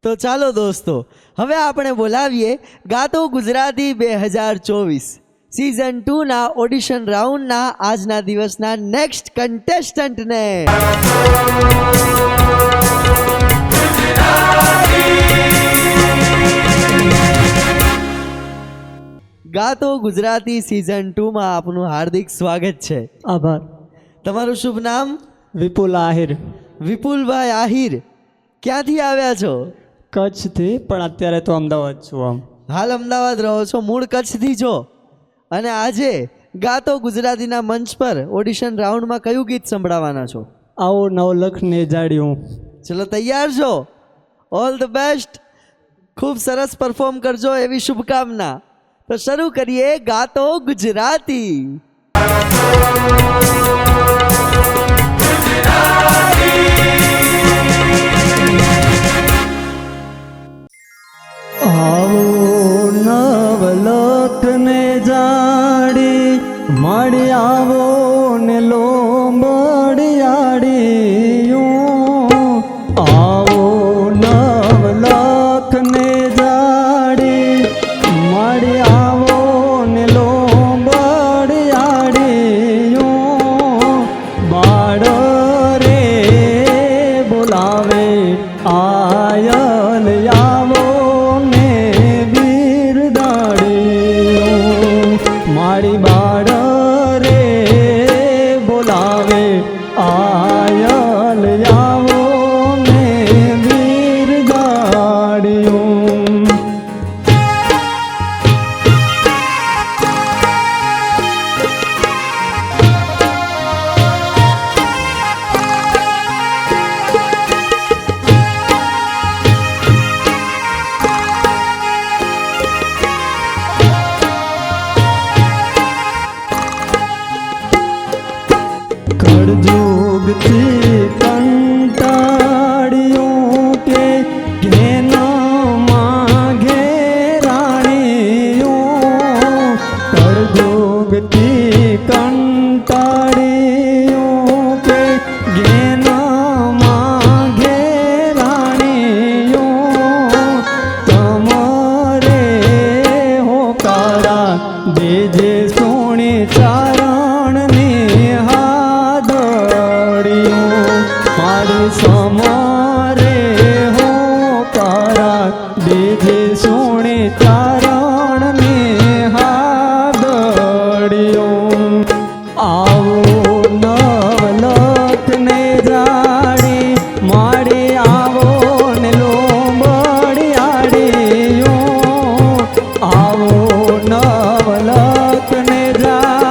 તો ચાલો દોસ્તો, હવે આપણે બોલાવીએ ગાતો ગુજરાતી 2024 સિઝન 2ના ઓડિશન રાઉન્ડના આજના દિવસના નેક્સ્ટ કન્ટેસ્ટન્ટને. ગાતો ગુજરાતી સિઝન 2માં આપનું હાર્દિક સ્વાગત છે. આભાર. તમારું શુભ નામ? વિપુલ આહિર. વિપુલભાઈ આહિર, ક્યાંથી આવ્યા છો? કચ્છથી, પણ અત્યારે તો અમદાવાદ છું. હાલ અમદાવાદ રહો છો, મૂળ કચ્છથી છો, અને આજે ગાતો ગુજરાતીના મંચ પર ઓડિશન રાઉન્ડમાં કયું ગીત સંભળાવવાના છો? આવો નવલખ ને જાડ્યું. ચલો, તૈયાર છો? All the best. ખૂબ સરસ પરફોર્મ કરજો એવી શુભકામના. તો શરૂ કરીએ ગાતો ગુજરાતી. આવો નવલખ ને જાડી મળી આવો ને લોંબડિયાડિયું. આવો નવલખ ને જાડી મળી આવો ને લોંબડિયાડિયું. બાળ રે બોલાવે આયલ આવો ને બિરદાડિયું. મારી બાળ રે બોલાવે આયલ આવો ને બિરદાડિયું. કળજુગથી કંટાળ્યું કે ઘેનમાં ઘેરાણિયું. કળજુગથી કંટાળ્યું કે ઘેનમાં ઘેરાણિયું. તમારે હોકારા દેજે સોણી ચારણની મારી સમારે હોકારા દેજે સોણે ચારણ ને હાદડિયું. આવો નવલખ ને જાડી મારી આવો ને લોંબડિયાડિયું. આવો નવલખ ને જાડી